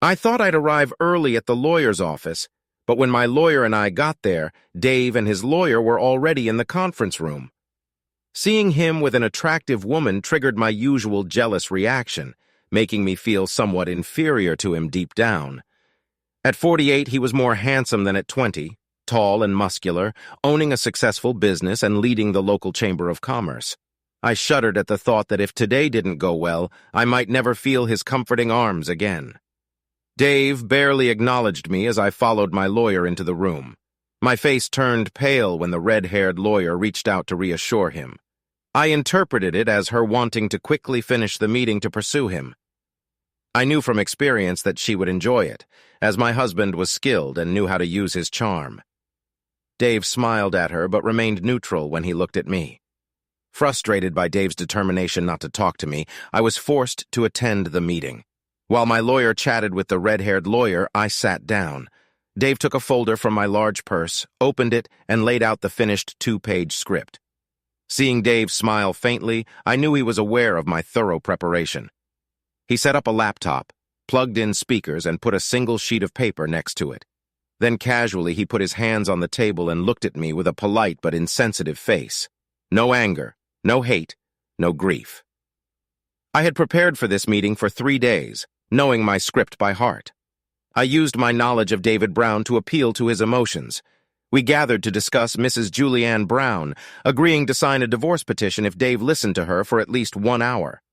I thought I'd arrive early at the lawyer's office, but when my lawyer and I got there, Dave and his lawyer were already in the conference room. Seeing him with an attractive woman triggered my usual jealous reaction, making me feel somewhat inferior to him deep down. At 48, he was more handsome than at 20, tall and muscular, owning a successful business and leading the local chamber of commerce. I shuddered at the thought that if today didn't go well, I might never feel his comforting arms again. Dave barely acknowledged me as I followed my lawyer into the room. My face turned pale when the red-haired lawyer reached out to reassure him. I interpreted it as her wanting to quickly finish the meeting to pursue him. I knew from experience that she would enjoy it, as my husband was skilled and knew how to use his charm. Dave smiled at her but remained neutral when he looked at me. Frustrated by Dave's determination not to talk to me, I was forced to attend the meeting. While my lawyer chatted with the red-haired lawyer, I sat down. Dave took a folder from my large purse, opened it, and laid out the finished 2-page script. Seeing Dave smile faintly, I knew he was aware of my thorough preparation. He set up a laptop, plugged in speakers, and put a single sheet of paper next to it. Then casually he put his hands on the table and looked at me with a polite but insensitive face. No anger, no hate, no grief. I had prepared for this meeting for 3 days, knowing my script by heart. I used my knowledge of David Brown to appeal to his emotions. We gathered to discuss Mrs. Julianne Brown, agreeing to sign a divorce petition if Dave listened to her for at least 1 hour.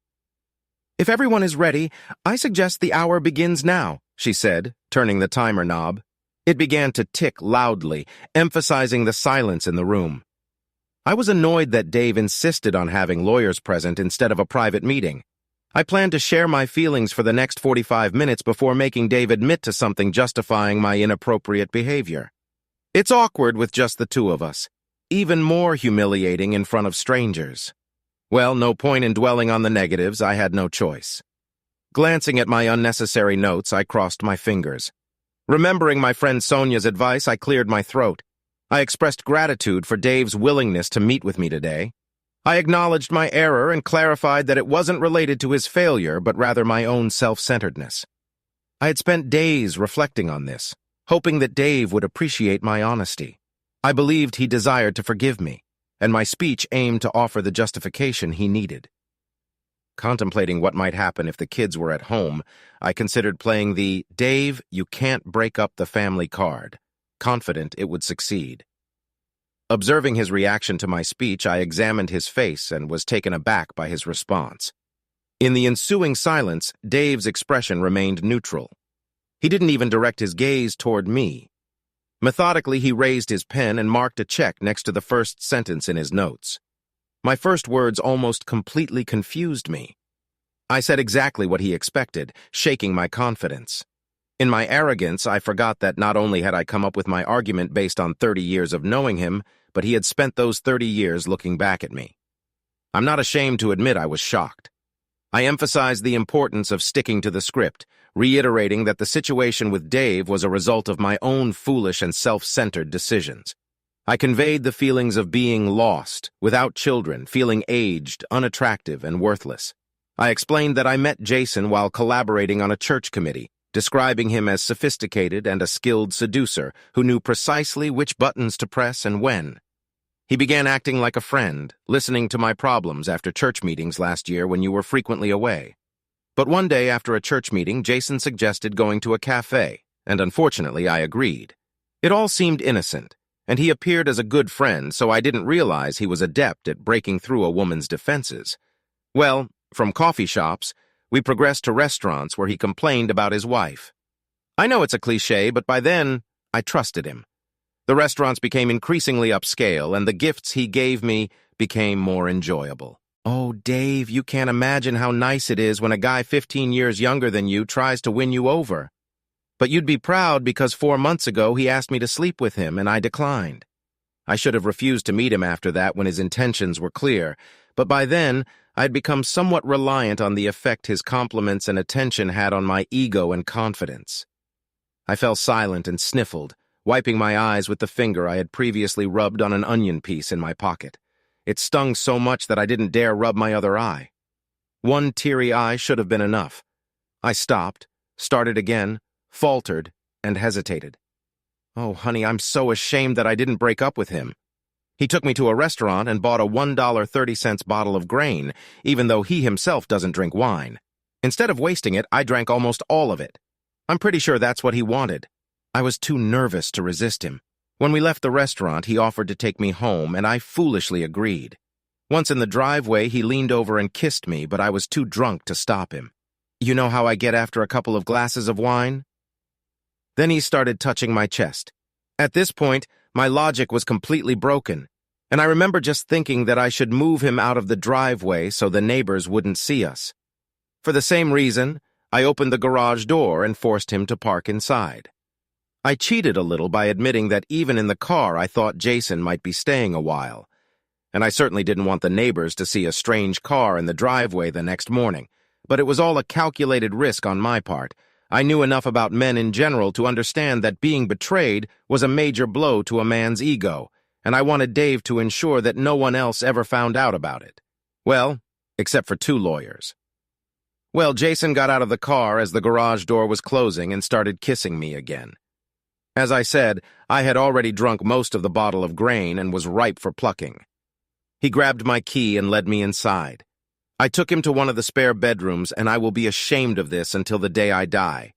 "If everyone is ready, I suggest the hour begins now," she said, turning the timer knob. It began to tick loudly, emphasizing the silence in the room. I was annoyed that Dave insisted on having lawyers present instead of a private meeting. I planned to share my feelings for the next 45 minutes before making Dave admit to something justifying my inappropriate behavior. It's awkward with just the two of us, even more humiliating in front of strangers. Well, no point in dwelling on the negatives. I had no choice. Glancing at my unnecessary notes, I crossed my fingers. Remembering my friend Sonia's advice, I cleared my throat. I expressed gratitude for Dave's willingness to meet with me today. I acknowledged my error and clarified that it wasn't related to his failure, but rather my own self-centeredness. I had spent days reflecting on this, hoping that Dave would appreciate my honesty. I believed he desired to forgive me, and my speech aimed to offer the justification he needed. Contemplating what might happen if the kids were at home, I considered playing the "Dave, you can't break up the family" card, confident it would succeed. Observing his reaction to my speech, I examined his face and was taken aback by his response. In the ensuing silence, Dave's expression remained neutral. He didn't even direct his gaze toward me. Methodically, he raised his pen and marked a check next to the first sentence in his notes. My first words almost completely confused me. I said exactly what he expected, shaking my confidence. In my arrogance, I forgot that not only had I come up with my argument based on 30 years of knowing him, but he had spent those 30 years looking back at me. I'm not ashamed to admit I was shocked. I emphasized the importance of sticking to the script, reiterating that the situation with Dave was a result of my own foolish and self-centered decisions. I conveyed the feelings of being lost, without children, feeling aged, unattractive, and worthless. I explained that I met Jason while collaborating on a church committee, describing him as sophisticated and a skilled seducer who knew precisely which buttons to press and when. He began acting like a friend, listening to my problems after church meetings last year when you were frequently away. But one day after a church meeting, Jason suggested going to a cafe, and unfortunately I agreed. It all seemed innocent, and he appeared as a good friend, so I didn't realize he was adept at breaking through a woman's defenses. Well, from coffee shops, we progressed to restaurants where he complained about his wife. I know it's a cliché, but by then, I trusted him. The restaurants became increasingly upscale, and the gifts he gave me became more enjoyable. "Oh, Dave, you can't imagine how nice it is when a guy 15 years younger than you tries to win you over. But you'd be proud because 4 months ago he asked me to sleep with him, and I declined. I should have refused to meet him after that when his intentions were clear, but by then, I'd become somewhat reliant on the effect his compliments and attention had on my ego and confidence." I fell silent and sniffled, wiping my eyes with the finger I had previously rubbed on an onion piece in my pocket. It stung so much that I didn't dare rub my other eye. One teary eye should have been enough. I stopped, started again, faltered, and hesitated. Oh, honey, I'm so ashamed that I didn't break up with him. He took me to a restaurant and bought a $1.30 bottle of grain, even though he himself doesn't drink wine. Instead of wasting it, I drank almost all of it. I'm pretty sure that's what he wanted. I was too nervous to resist him. When we left the restaurant, he offered to take me home, and I foolishly agreed. Once in the driveway, he leaned over and kissed me, but I was too drunk to stop him. You know how I get after a couple of glasses of wine? Then he started touching my chest. At this point, my logic was completely broken, and I remember just thinking that I should move him out of the driveway so the neighbors wouldn't see us. For the same reason, I opened the garage door and forced him to park inside. I cheated a little by admitting that even in the car I thought Jason might be staying a while, and I certainly didn't want the neighbors to see a strange car in the driveway the next morning, but it was all a calculated risk on my part. I knew enough about men in general to understand that being betrayed was a major blow to a man's ego, and I wanted Dave to ensure that no one else ever found out about it. Well, except for 2 lawyers. Well, Jason got out of the car as the garage door was closing and started kissing me again. As I said, I had already drunk most of the bottle of grain and was ripe for plucking. He grabbed my key and led me inside. I took him to one of the spare bedrooms, and I will be ashamed of this until the day I die.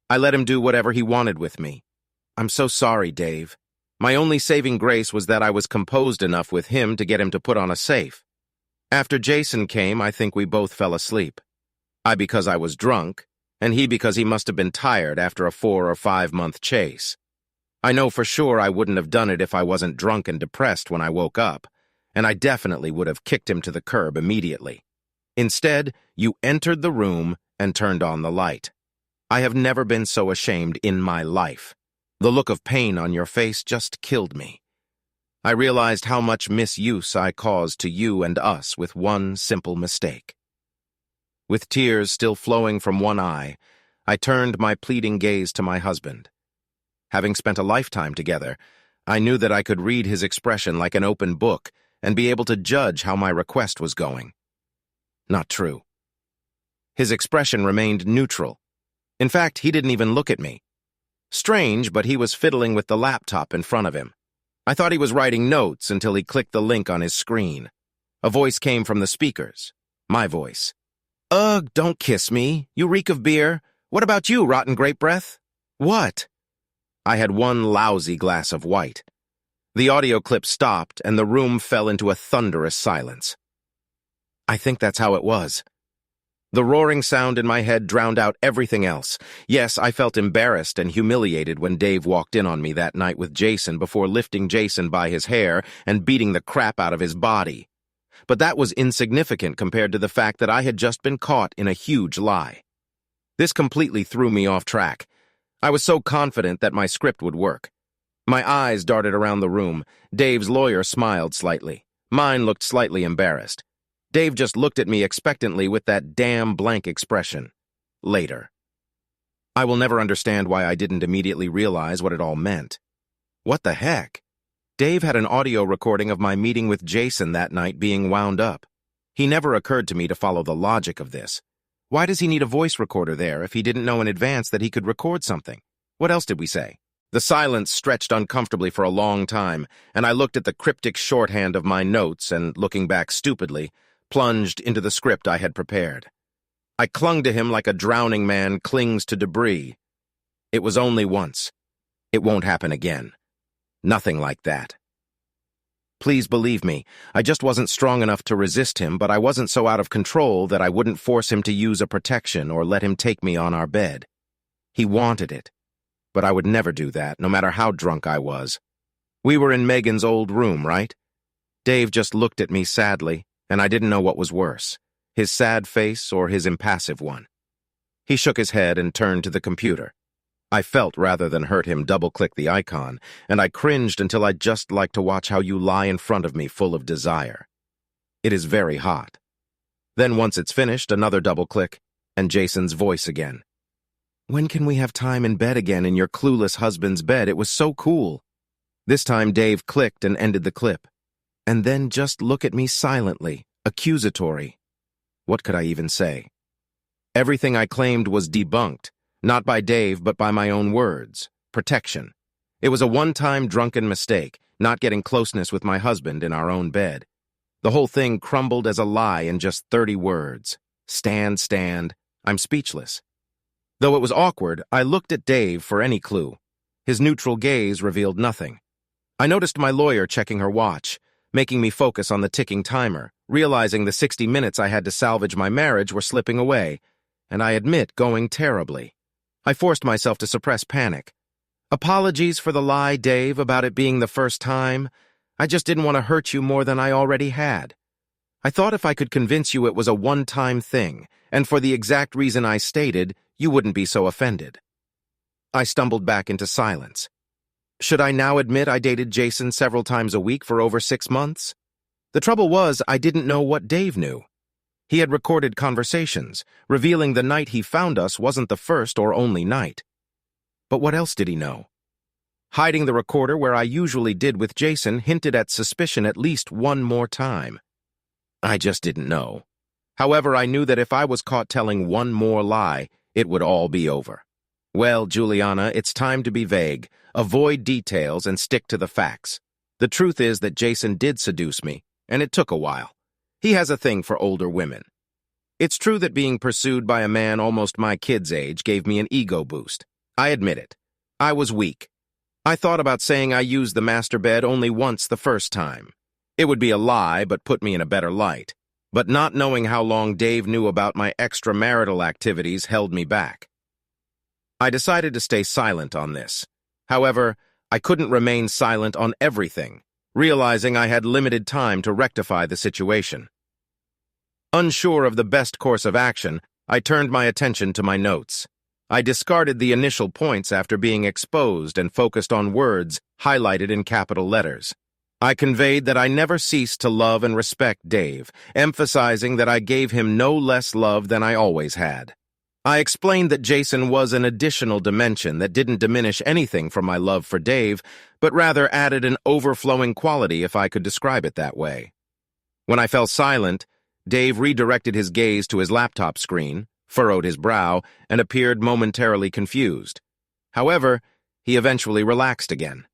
I let him do whatever he wanted with me. I'm so sorry, Dave. My only saving grace was that I was composed enough with him to get him to put on a safe. After Jason came, I think we both fell asleep. I because I was drunk, and he because he must have been tired after a 4 or 5 month chase. I know for sure I wouldn't have done it if I wasn't drunk and depressed when I woke up, and I definitely would have kicked him to the curb immediately. Instead, you entered the room and turned on the light. I have never been so ashamed in my life. The look of pain on your face just killed me. I realized how much misuse I caused to you and us with one simple mistake. With tears still flowing from one eye, I turned my pleading gaze to my husband. Having spent a lifetime together, I knew that I could read his expression like an open book and be able to judge how my request was going. Not true. His expression remained neutral. In fact, he didn't even look at me. Strange, but he was fiddling with the laptop in front of him. I thought he was writing notes until he clicked the link on his screen. A voice came from the speakers. My voice. Ugh, don't kiss me. You reek of beer. What about you, rotten grape breath? What? I had one lousy glass of white. The audio clip stopped, and the room fell into a thunderous silence. I think that's how it was. The roaring sound in my head drowned out everything else. Yes, I felt embarrassed and humiliated when Dave walked in on me that night with Jason before lifting Jason by his hair and beating the crap out of his body. But that was insignificant compared to the fact that I had just been caught in a huge lie. This completely threw me off track. I was so confident that my script would work. My eyes darted around the room. Dave's lawyer smiled slightly. Mine looked slightly embarrassed. Dave just looked at me expectantly with that damn blank expression. Later. I will never understand why I didn't immediately realize what it all meant. What the heck? Dave had an audio recording of my meeting with Jason that night being wound up. He never occurred to me to follow the logic of this. Why does he need a voice recorder there if he didn't know in advance that he could record something? What else did we say? The silence stretched uncomfortably for a long time, and I looked at the cryptic shorthand of my notes and, looking back stupidly, plunged into the script I had prepared. I clung to him like a drowning man clings to debris. It was only once. It won't happen again. Nothing like that. Please believe me, I just wasn't strong enough to resist him, but I wasn't so out of control that I wouldn't force him to use a protection or let him take me on our bed. He wanted it, but I would never do that, no matter how drunk I was. We were in Megan's old room, right? Dave just looked at me sadly, and I didn't know what was worse, his sad face or his impassive one. He shook his head and turned to the computer. I felt rather than hurt him double-click the icon, and I cringed until I'd just like to watch how you lie in front of me full of desire. It is very hot. Then once it's finished, another double-click, and Jason's voice again. When can we have time in bed again in your clueless husband's bed? It was so cool. This time Dave clicked and ended the clip. And then just look at me silently, accusatory. What could I even say? Everything I claimed was debunked. Not by Dave, but by my own words. Protection. It was a one-time drunken mistake, not getting closeness with my husband in our own bed. The whole thing crumbled as a lie in just 30 words. Stand, stand. I'm speechless. Though it was awkward, I looked at Dave for any clue. His neutral gaze revealed nothing. I noticed my lawyer checking her watch, making me focus on the ticking timer, realizing the 60 minutes I had to salvage my marriage were slipping away, and I admit going terribly. I forced myself to suppress panic. Apologies for the lie, Dave, about it being the first time. I just didn't want to hurt you more than I already had. I thought if I could convince you it was a one-time thing, and for the exact reason I stated, you wouldn't be so offended. I stumbled back into silence. Should I now admit I dated Jason several times a week for over 6 months? The trouble was, I didn't know what Dave knew. He had recorded conversations, revealing the night he found us wasn't the first or only night. But what else did he know? Hiding the recorder where I usually did with Jason hinted at suspicion at least one more time. I just didn't know. However, I knew that if I was caught telling one more lie, it would all be over. Well, Juliana, it's time to be vague, avoid details, and stick to the facts. The truth is that Jason did seduce me, and it took a while. He has a thing for older women. It's true that being pursued by a man almost my kid's age gave me an ego boost. I admit it. I was weak. I thought about saying I used the master bed only once the first time. It would be a lie, but put me in a better light. But not knowing how long Dave knew about my extramarital activities held me back. I decided to stay silent on this. However, I couldn't remain silent on everything, realizing I had limited time to rectify the situation. Unsure of the best course of action, I turned my attention to my notes. I discarded the initial points after being exposed and focused on words highlighted in capital letters. I conveyed that I never ceased to love and respect Dave, emphasizing that I gave him no less love than I always had. I explained that Jason was an additional dimension that didn't diminish anything from my love for Dave, but rather added an overflowing quality if I could describe it that way. When I fell silent, Dave redirected his gaze to his laptop screen, furrowed his brow, and appeared momentarily confused. However, he eventually relaxed again.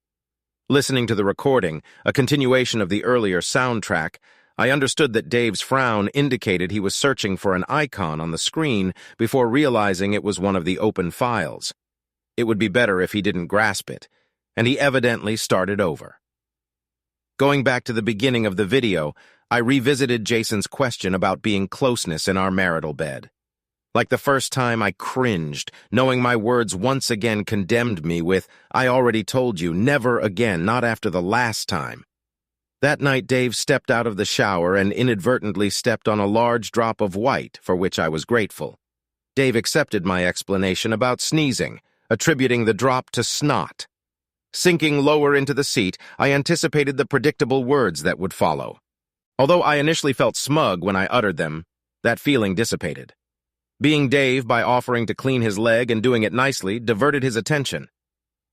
Listening to the recording, a continuation of the earlier soundtrack, I understood that Dave's frown indicated he was searching for an icon on the screen before realizing it was one of the open files. It would be better if he didn't grasp it, and he evidently started over. Going back to the beginning of the video, I revisited Jason's question about being closeness in our marital bed. Like the first time, I cringed, knowing my words once again condemned me with, "I already told you, never again, not after the last time." That night, Dave stepped out of the shower and inadvertently stepped on a large drop of white, for which I was grateful. Dave accepted my explanation about sneezing, attributing the drop to snot. Sinking lower into the seat, I anticipated the predictable words that would follow. Although I initially felt smug when I uttered them, that feeling dissipated. Being Dave by offering to clean his leg and doing it nicely diverted his attention.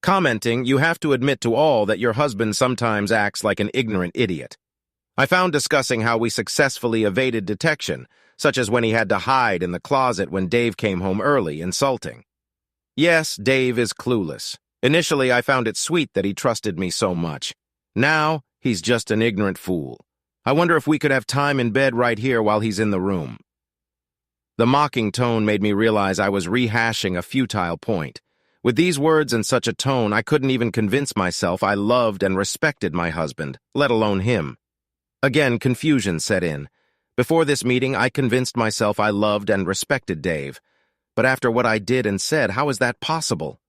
Commenting, "You have to admit to all that your husband sometimes acts like an ignorant idiot." I found discussing how we successfully evaded detection, such as when he had to hide in the closet when Dave came home early, insulting. Yes, Dave is clueless. Initially, I found it sweet that he trusted me so much. Now, he's just an ignorant fool. I wonder if we could have time in bed right here while he's in the room. The mocking tone made me realize I was rehashing a futile point. With these words and such a tone, I couldn't even convince myself I loved and respected my husband, let alone him. Again, confusion set in. Before this meeting, I convinced myself I loved and respected Dave. But after what I did and said, how is that possible?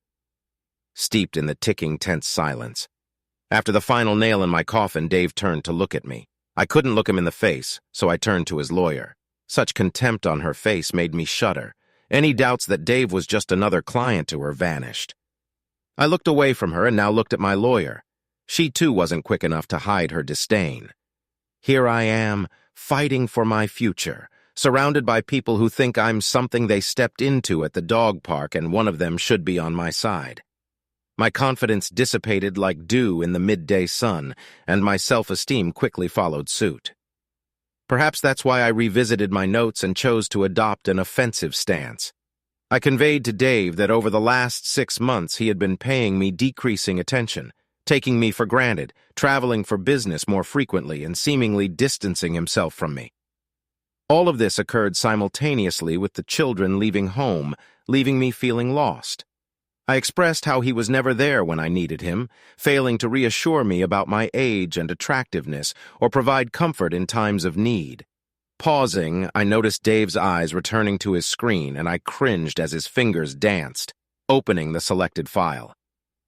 Steeped in the ticking, tense silence. After the final nail in my coffin, Dave turned to look at me. I couldn't look him in the face, so I turned to his lawyer. Such contempt on her face made me shudder. Any doubts that Dave was just another client to her vanished. I looked away from her and now looked at my lawyer. She too wasn't quick enough to hide her disdain. Here I am, fighting for my future, surrounded by people who think I'm something they stepped into at the dog park and one of them should be on my side. My confidence dissipated like dew in the midday sun, and my self-esteem quickly followed suit. Perhaps that's why I revisited my notes and chose to adopt an offensive stance. I conveyed to Dave that over the last 6 months he had been paying me decreasing attention, taking me for granted, traveling for business more frequently, and seemingly distancing himself from me. All of this occurred simultaneously with the children leaving home, leaving me feeling lost. I expressed how he was never there when I needed him, failing to reassure me about my age and attractiveness or provide comfort in times of need. Pausing, I noticed Dave's eyes returning to his screen, and I cringed as his fingers danced, opening the selected file.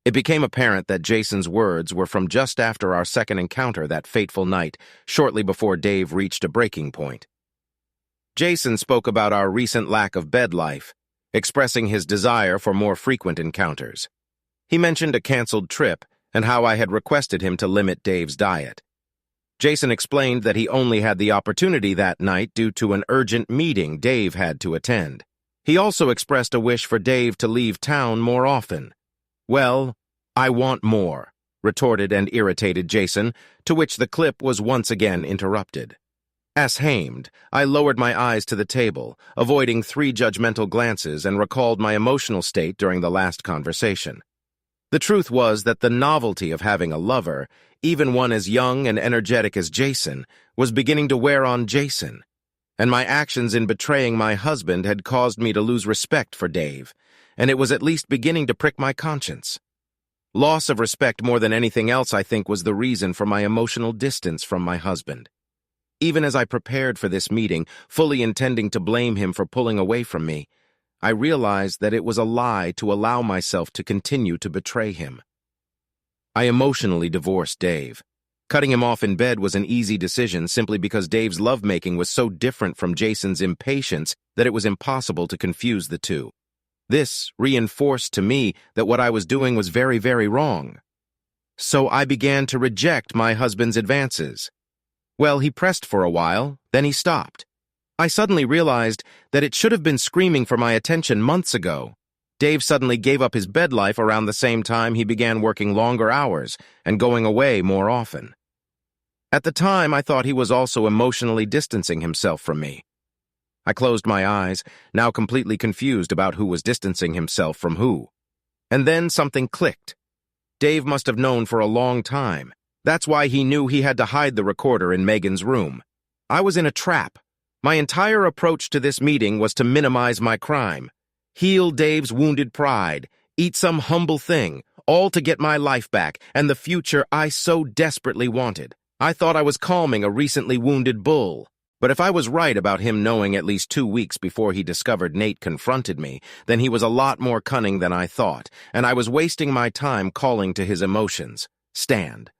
It became apparent that Jason's words were from just after our second encounter that fateful night, shortly before Dave reached a breaking point. Jason spoke about our recent lack of bed life, expressing his desire for more frequent encounters. He mentioned a canceled trip and how I had requested him to limit Dave's diet. Jason explained that he only had the opportunity that night due to an urgent meeting Dave had to attend. He also expressed a wish for Dave to leave town more often. "Well, I want more," retorted and irritated Jason, to which the clip was once again interrupted. Ashamed, I lowered my eyes to the table, avoiding 3 judgmental glances, and recalled my emotional state during the last conversation. The truth was that the novelty of having a lover, even one as young and energetic as Jason, was beginning to wear on Jason, and my actions in betraying my husband had caused me to lose respect for Dave, and it was at least beginning to prick my conscience. Loss of respect more than anything else, I think, was the reason for my emotional distance from my husband. Even as I prepared for this meeting, fully intending to blame him for pulling away from me, I realized that it was a lie to allow myself to continue to betray him. I emotionally divorced Dave. Cutting him off in bed was an easy decision simply because Dave's lovemaking was so different from Jason's impatience that it was impossible to confuse the two. This reinforced to me that what I was doing was very, very wrong. So I began to reject my husband's advances. Well, he pressed for a while, then he stopped. I suddenly realized that it should have been screaming for my attention months ago. Dave suddenly gave up his bed life around the same time he began working longer hours and going away more often. At the time, I thought he was also emotionally distancing himself from me. I closed my eyes, now completely confused about who was distancing himself from who. And then something clicked. Dave must have known for a long time. That's why he knew he had to hide the recorder in Megan's room. I was in a trap. My entire approach to this meeting was to minimize my crime, heal Dave's wounded pride, eat some humble thing, all to get my life back and the future I so desperately wanted. I thought I was calming a recently wounded bull. But if I was right about him knowing at least 2 weeks before he discovered Nate confronted me, then he was a lot more cunning than I thought, and I was wasting my time calling to his emotions. Stand.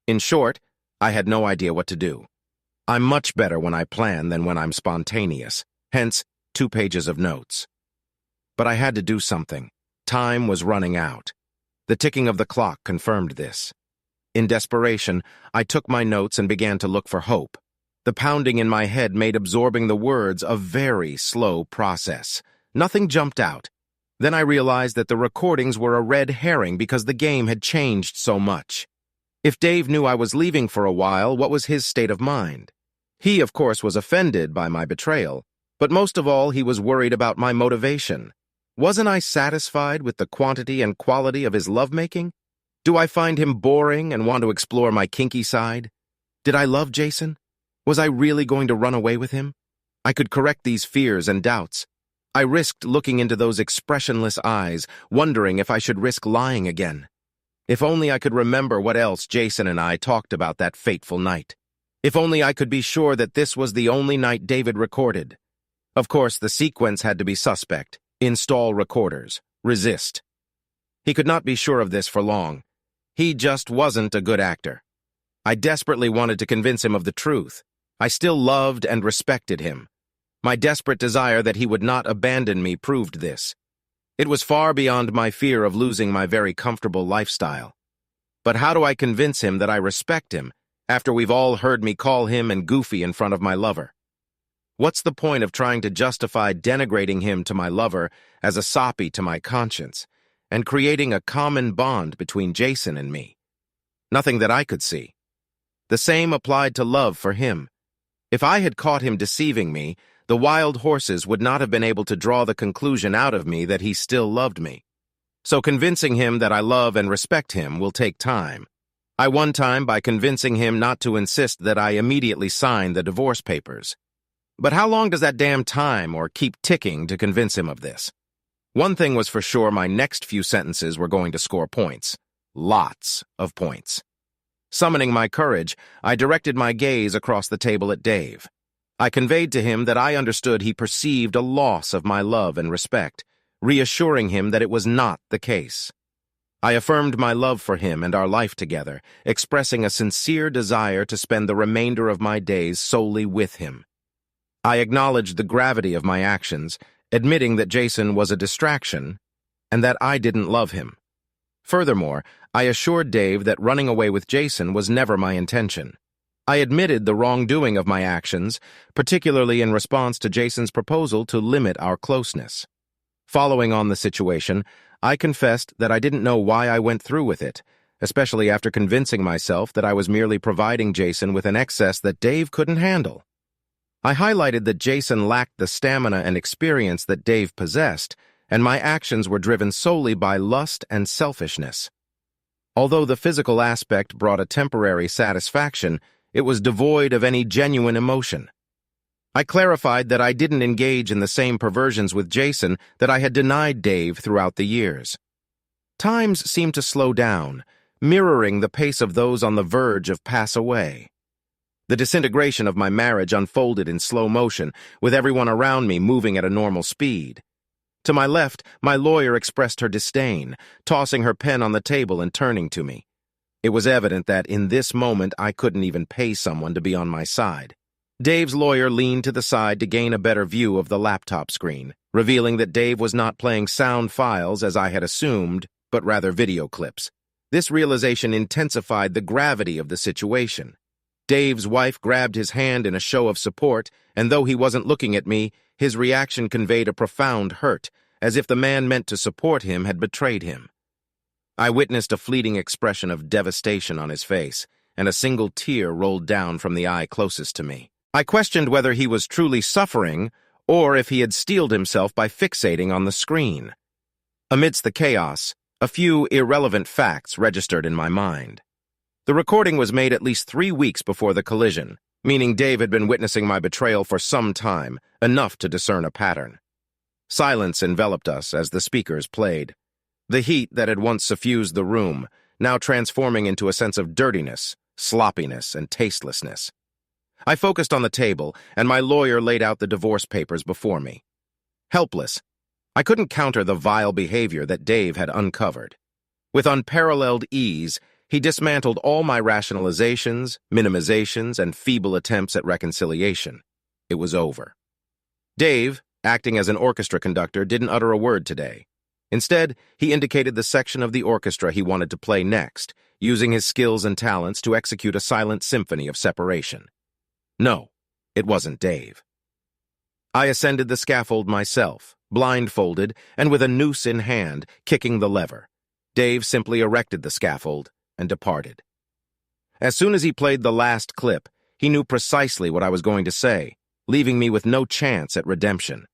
In short, I had no idea what to do. I'm much better when I plan than when I'm spontaneous, hence 2 pages of notes. But I had to do something. Time was running out. The ticking of the clock confirmed this. In desperation, I took my notes and began to look for hope. The pounding in my head made absorbing the words a very slow process. Nothing jumped out. Then I realized that the recordings were a red herring because the game had changed so much. If Dave knew I was leaving for a while, what was his state of mind? He, of course, was offended by my betrayal, but most of all, he was worried about my motivation. Wasn't I satisfied with the quantity and quality of his lovemaking? Do I find him boring and want to explore my kinky side? Did I love Jason? Was I really going to run away with him? I could correct these fears and doubts. I risked looking into those expressionless eyes, wondering if I should risk lying again. If only I could remember what else Jason and I talked about that fateful night. If only I could be sure that this was the only night David recorded. Of course, the sequence had to be suspect. Install recorders. Resist. He could not be sure of this for long. He just wasn't a good actor. I desperately wanted to convince him of the truth. I still loved and respected him. My desperate desire that he would not abandon me proved this. It was far beyond my fear of losing my very comfortable lifestyle. But how do I convince him that I respect him after we've all heard me call him and Goofy in front of my lover? What's the point of trying to justify denigrating him to my lover as a soppy to my conscience and creating a common bond between Jason and me? Nothing that I could see. The same applied to love for him. If I had caught him deceiving me, the wild horses would not have been able to draw the conclusion out of me that he still loved me. So convincing him that I love and respect him will take time. I won time by convincing him not to insist that I immediately sign the divorce papers. But how long does that damn time or keep ticking to convince him of this? One thing was for sure, my next few sentences were going to score points. Lots of points. Summoning my courage, I directed my gaze across the table at Dave. I conveyed to him that I understood he perceived a loss of my love and respect, reassuring him that it was not the case. I affirmed my love for him and our life together, expressing a sincere desire to spend the remainder of my days solely with him. I acknowledged the gravity of my actions, admitting that Jason was a distraction and that I didn't love him. Furthermore, I assured Dave that running away with Jason was never my intention. I admitted the wrongdoing of my actions, particularly in response to Jason's proposal to limit our closeness. Following on the situation, I confessed that I didn't know why I went through with it, especially after convincing myself that I was merely providing Jason with an excess that Dave couldn't handle. I highlighted that Jason lacked the stamina and experience that Dave possessed, and my actions were driven solely by lust and selfishness. Although the physical aspect brought a temporary satisfaction, it was devoid of any genuine emotion. I clarified that I didn't engage in the same perversions with Jason that I had denied Dave throughout the years. Times seemed to slow down, mirroring the pace of those on the verge of pass away. The disintegration of my marriage unfolded in slow motion, with everyone around me moving at a normal speed. To my left, my lawyer expressed her disdain, tossing her pen on the table and turning to me. It was evident that in this moment I couldn't even pay someone to be on my side. Dave's lawyer leaned to the side to gain a better view of the laptop screen, revealing that Dave was not playing sound files as I had assumed, but rather video clips. This realization intensified the gravity of the situation. Dave's wife grabbed his hand in a show of support, and though he wasn't looking at me, his reaction conveyed a profound hurt, as if the man meant to support him had betrayed him. I witnessed a fleeting expression of devastation on his face, and a single tear rolled down from the eye closest to me. I questioned whether he was truly suffering, or if he had steeled himself by fixating on the screen. Amidst the chaos, a few irrelevant facts registered in my mind. The recording was made at least 3 weeks before the collision, meaning Dave had been witnessing my betrayal for some time, enough to discern a pattern. Silence enveloped us as the speakers played. The heat that had once suffused the room, now transforming into a sense of dirtiness, sloppiness, and tastelessness. I focused on the table, and my lawyer laid out the divorce papers before me. Helpless, I couldn't counter the vile behavior that Dave had uncovered. With unparalleled ease, he dismantled all my rationalizations, minimizations, and feeble attempts at reconciliation. It was over. Dave, acting as an orchestra conductor, didn't utter a word today. Instead, he indicated the section of the orchestra he wanted to play next, using his skills and talents to execute a silent symphony of separation. No, it wasn't Dave. I ascended the scaffold myself, blindfolded and with a noose in hand, kicking the lever. Dave simply erected the scaffold and departed. As soon as he played the last clip, he knew precisely what I was going to say, leaving me with no chance at redemption.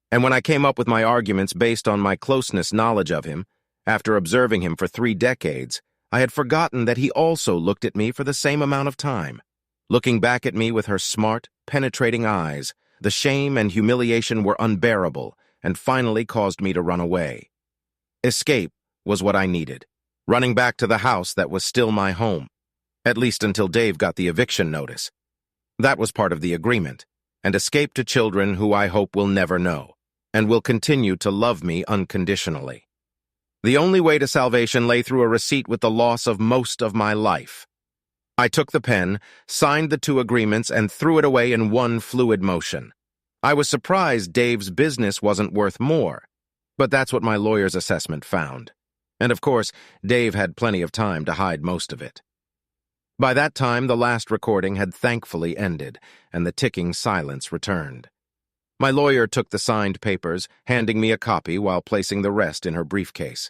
And when I came up with my arguments based on my closeness knowledge of him, after observing him for 3 decades, I had forgotten that he also looked at me for the same amount of time. Looking back at me with her smart, penetrating eyes, the shame and humiliation were unbearable and finally caused me to run away. Escape was what I needed, running back to the house that was still my home, at least until Dave got the eviction notice. That was part of the agreement, and escape to children who I hope will never know, and will continue to love me unconditionally. The only way to salvation lay through a receipt with the loss of most of my life. I took the pen, signed the 2 agreements, and threw it away in one fluid motion. I was surprised Dave's business wasn't worth more, but that's what my lawyer's assessment found. And of course, Dave had plenty of time to hide most of it. By that time, the last recording had thankfully ended, and the ticking silence returned. My lawyer took the signed papers, handing me a copy while placing the rest in her briefcase.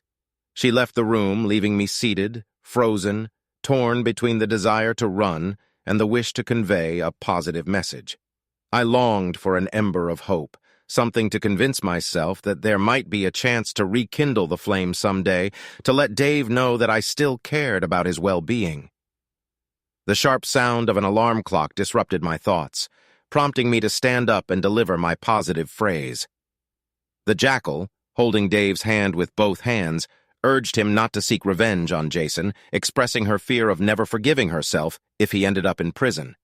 She left the room, leaving me seated, frozen, torn between the desire to run and the wish to convey a positive message. I longed for an ember of hope, something to convince myself that there might be a chance to rekindle the flame someday, to let Dave know that I still cared about his well-being. The sharp sound of an alarm clock disrupted my thoughts, prompting me to stand up and deliver my positive phrase. The jackal, holding Dave's hand with both hands, urged him not to seek revenge on Jason, expressing her fear of never forgiving herself if he ended up in prison.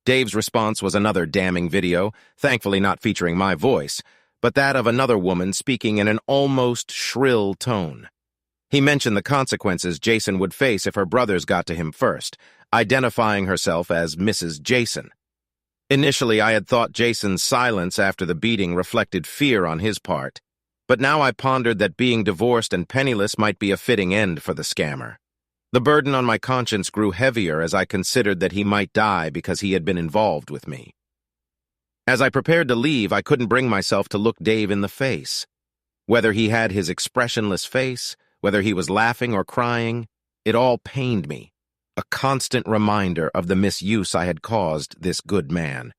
Dave's response was another damning video, thankfully not featuring my voice, but that of another woman speaking in an almost shrill tone. He mentioned the consequences Jason would face if her brothers got to him first, identifying herself as Mrs. Jason. Initially, I had thought Jason's silence after the beating reflected fear on his part, but now I pondered that being divorced and penniless might be a fitting end for the scammer. The burden on my conscience grew heavier as I considered that he might die because he had been involved with me. As I prepared to leave, I couldn't bring myself to look Dave in the face. Whether he had his expressionless face, whether he was laughing or crying, it all pained me, a constant reminder of the misuse I had caused this good man.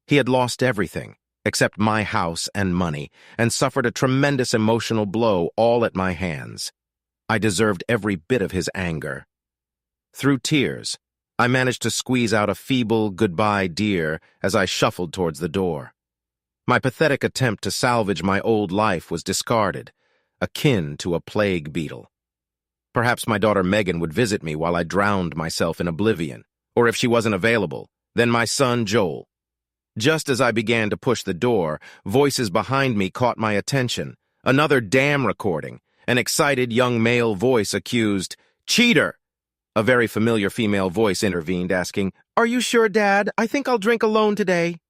He had lost everything, except my house and money, and suffered a tremendous emotional blow all at my hands. I deserved every bit of his anger. Through tears, I managed to squeeze out a feeble goodbye, dear, as I shuffled towards the door. My pathetic attempt to salvage my old life was discarded, akin to a plague beetle. Perhaps my daughter Megan would visit me while I drowned myself in oblivion, or if she wasn't available, then my son Joel. Just as I began to push the door, voices behind me caught my attention. Another damn recording. An excited young male voice accused, "Cheater!" A very familiar female voice intervened, asking, "Are you sure, Dad? I think I'll drink alone today."